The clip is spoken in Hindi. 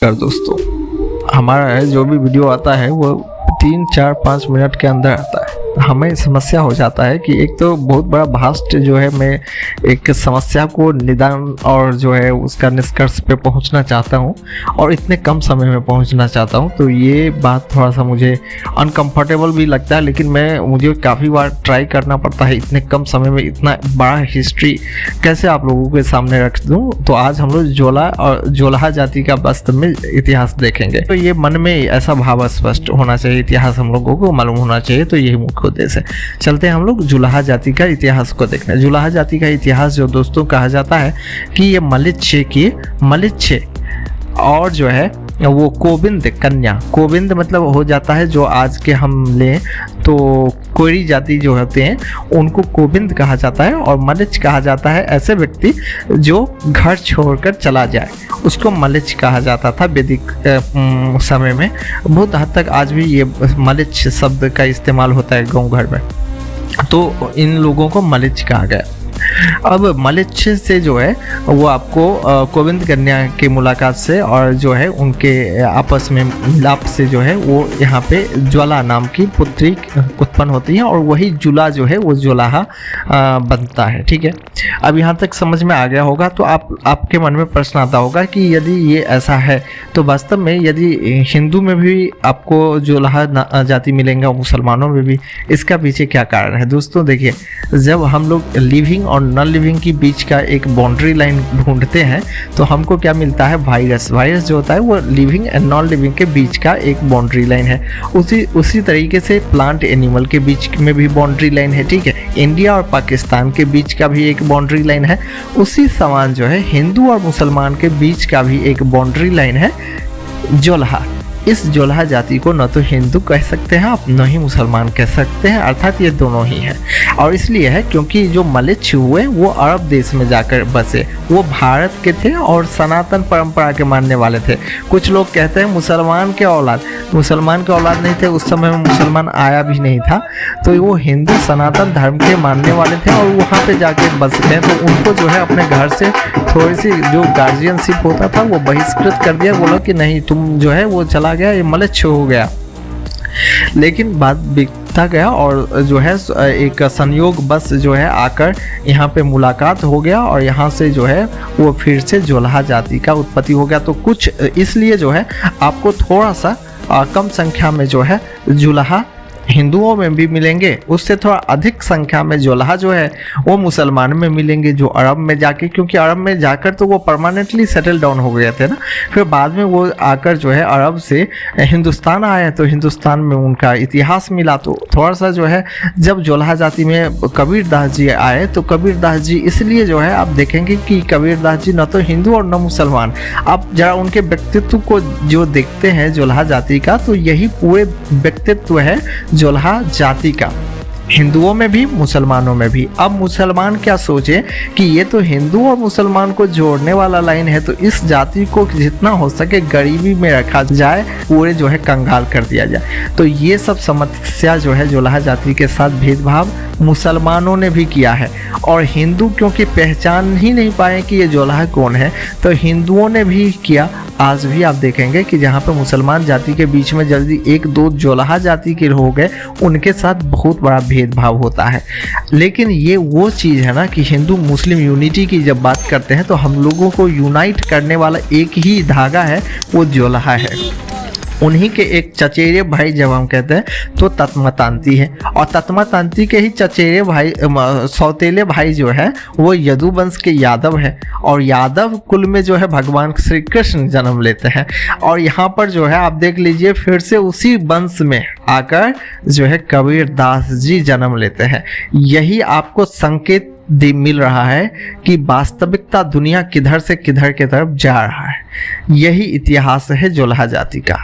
कर दोस्तों, हमारा जो भी वीडियो आता है वो 3-4-5 मिनट के अंदर आता है। हमें समस्या हो जाता है कि एक तो बहुत बड़ा भास्ट जो है, मैं एक समस्या को निदान और जो है उसका निष्कर्ष पे पहुंचना चाहता हूं और इतने कम समय में पहुंचना चाहता हूं, तो ये बात थोड़ा सा मुझे अनकंफर्टेबल भी लगता है। लेकिन मुझे काफ़ी बार ट्राई करना पड़ता है, इतने कम समय में इतना बड़ा हिस्ट्री कैसे आप लोगों के सामने रख दूं। तो आज हम लोग जोलाहा जाति का वास्तव में इतिहास देखेंगे। तो ये मन में ऐसा भाव स्पष्ट होना चाहिए, इतिहास हम लोगों को मालूम होना चाहिए, तो यही मुख्य उद्देश्य है। चलते हैं हम लोग जुलाहा जाति का इतिहास को देखने। जुलाहा जाति का इतिहास जो दोस्तों कहा जाता है कि ये मलिच्छ और जो है वो कोबिंद कन्या, कोबिंद मतलब हो जाता है जो आज के हम लें तो कोयरी जाति जो होते हैं उनको कोबिंद कहा जाता है, और मलिच्छ कहा जाता है ऐसे व्यक्ति जो घर छोड़कर चला जाए, उसको मलिच्छ कहा जाता था वैदिक समय में। बहुत हद तक आज भी ये मलिच्छ शब्द का इस्तेमाल होता है गाँव घर में, तो इन लोगों को मलिच्छ कहा गया। अब मलिच्छ से जो है वो आपको कोबिंद कन्या की मुलाकात से और जो है उनके आपस में मिलाप से जो है वो यहाँ पे ज्वाला नाम की पुत्री उत्पन्न होती है, और वही जुला जो है वो जोलाहा बनता है। ठीक है, अब यहाँ तक समझ में आ गया होगा। तो आपके मन में प्रश्न आता होगा कि यदि ये ऐसा है तो वास्तव में यदि हिंदू में भी आपको जोलाहा जाति मिलेंगे, मुसलमानों में भी, इसका पीछे क्या कारण है दोस्तों? देखिए, जब हम लोग लिविंग और नॉन लिविंग के बीच का एक बाउंड्री लाइन ढूंढते हैं तो हमको क्या मिलता है? वायरस जो होता है वो लिविंग एंड नॉन लिविंग के बीच का एक बाउंड्री लाइन है। उसी तरीके से प्लांट एनिमल के बीच में भी बाउंड्री लाइन है। ठीक है, इंडिया और पाकिस्तान के बीच का भी एक बाउंड्री लाइन है। उसी समान जो है हिंदू और मुसलमान के बीच का भी एक बाउंड्री लाइन है, जोलाहा। इस जोलाहा जाति को न तो हिंदू कह सकते हैं आप, न ही मुसलमान कह सकते हैं, अर्थात ये दोनों ही हैं। और इसलिए है क्योंकि जो मलिच्छ हुए वो अरब देश में जाकर बसे, वो भारत के थे और सनातन परंपरा के मानने वाले थे। कुछ लोग कहते हैं मुसलमान के औलाद नहीं थे, उस समय में मुसलमान आया भी नहीं था, तो वो हिंदू सनातन धर्म के मानने वाले थे और वहाँ पे जाके बस गए। तो उनको जो है अपने घर से थोड़ी सी जो गार्जियनशिप होता था वो बहिष्कृत कर दिया, बोला कि नहीं तुम जो है वो चला गया, ये मलिच्छ हो गया। लेकिन बात बिकता गया और जो है एक संयोग बस जो है आकर यहाँ पे मुलाकात हो गया, और यहाँ से जो है वो फिर से जोलाहा जाति का उत्पत्ति हो गया। तो कुछ इसलिए जो है आपको थोड़ा सा कम संख्या में जो है जुलाहा हिंदुओं में भी मिलेंगे, उससे थोड़ा अधिक संख्या में जोलाहा जो है वो मुसलमान में मिलेंगे, जो अरब में जाके, क्योंकि अरब में जाकर तो वो परमानेंटली सेटल डाउन हो गए थे ना। फिर बाद में वो आकर जो है अरब से हिंदुस्तान आए, तो हिंदुस्तान में उनका इतिहास मिला। तो थोड़ा सा जो है जब जोलाहा जाति में कबीरदास जी आए, तो कबीरदास जी इसलिए जो है आप देखेंगे कि कबीरदास जी न तो हिंदू और न मुसलमान, आप जरा उनके व्यक्तित्व को जो देखते हैं जोलाहा जाति का, तो यही पूरे व्यक्तित्व है जोलाहा जाति का, हिंदुओं में भी मुसलमानों में भी। अब मुसलमान क्या सोचे कि ये तो हिंदू और मुसलमान को जोड़ने वाला लाइन है, तो इस जाति को जितना हो सके गरीबी में रखा जाए, पूरे जो है कंगाल कर दिया जाए। तो ये सब समस्या जो है जोलाहा जाति के साथ भेदभाव मुसलमानों ने भी किया है, और हिंदू क्योंकि पहचान ही नहीं पाए कि ये जोलाहा कौन है, तो हिंदुओं ने भी किया। आज भी आप देखेंगे कि जहाँ पे मुसलमान जाति के बीच में जल्दी 1-2 जोलाहा जाति के हो गए, उनके साथ बहुत बड़ा भेदभाव होता है। लेकिन ये वो चीज़ है ना कि हिंदू मुस्लिम यूनिटी की जब बात करते हैं तो हम लोगों को यूनाइट करने वाला एक ही धागा है, वो जोलाहा है। उन्हीं के एक चचेरे भाई जब हम कहते हैं तो तत्मतांती है, और तत्मतांती के ही चचेरे भाई सौतेले भाई जो है वो यदुवंश के यादव है, और यादव कुल में जो है भगवान श्री कृष्ण जन्म लेते हैं। और यहाँ पर जो है आप देख लीजिए फिर से उसी वंश में आकर जो है कबीरदास जी जन्म लेते हैं। यही आपको संकेत मिल रहा है कि वास्तविकता दुनिया किधर से किधर की तरफ जा रहा है। यही इतिहास है जोलाहा जाति का।